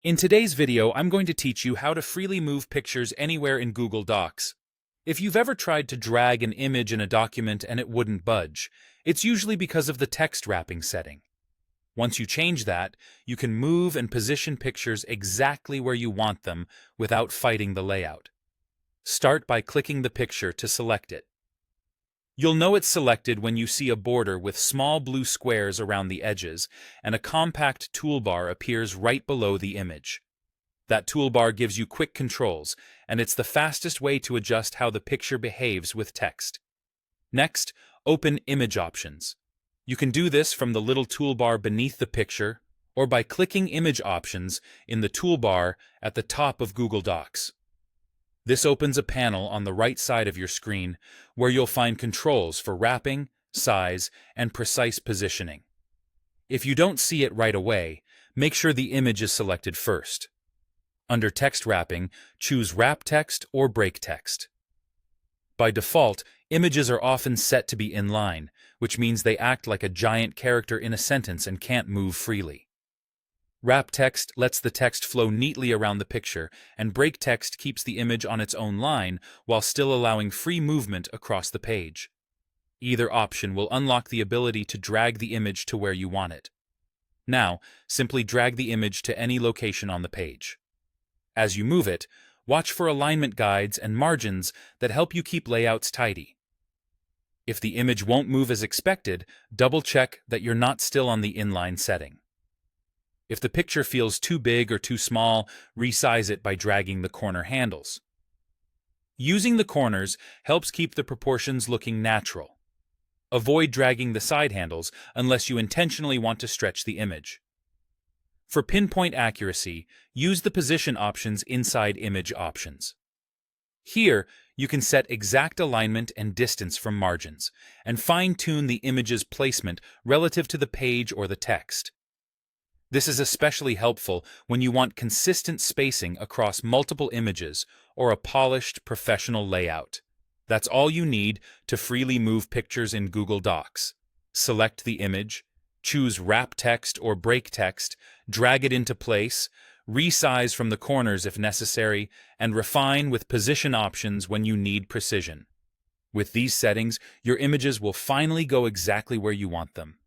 In today's video, I'm going to teach you how to freely move pictures anywhere in Google Docs. If you've ever tried to drag an image in a document and it wouldn't budge, it's usually because of the text wrapping setting. Once you change that, you can move and position pictures exactly where you want them without fighting the layout. Start by clicking the picture to select it. You'll know it's selected when you see a border with small blue squares around the edges, and a compact toolbar appears right below the image. That toolbar gives you quick controls, and it's the fastest way to adjust how the picture behaves with text. Next, open Image Options. You can do this from the little toolbar beneath the picture, or by clicking Image Options in the toolbar at the top of Google Docs. This opens a panel on the right side of your screen where you'll find controls for wrapping, size, and precise positioning. If you don't see it right away, make sure the image is selected first. Under Text Wrapping, choose Wrap Text or Break Text. By default, images are often set to be inline, which means they act like a giant character in a sentence and can't move freely. Wrap Text lets the text flow neatly around the picture, and Break Text keeps the image on its own line while still allowing free movement across the page. Either option will unlock the ability to drag the image to where you want it. Now, simply drag the image to any location on the page. As you move it, watch for alignment guides and margins that help you keep layouts tidy. If the image won't move as expected, double-check that you're not still on the inline setting. If the picture feels too big or too small, resize it by dragging the corner handles. Using the corners helps keep the proportions looking natural. Avoid dragging the side handles unless you intentionally want to stretch the image. For pinpoint accuracy, use the position options inside Image Options. Here, you can set exact alignment and distance from margins, and fine-tune the image's placement relative to the page or the text. This is especially helpful when you want consistent spacing across multiple images or a polished, professional layout. That's all you need to freely move pictures in Google Docs. Select the image, choose Wrap Text or Break Text, drag it into place, resize from the corners if necessary, and refine with position options when you need precision. With these settings, your images will finally go exactly where you want them.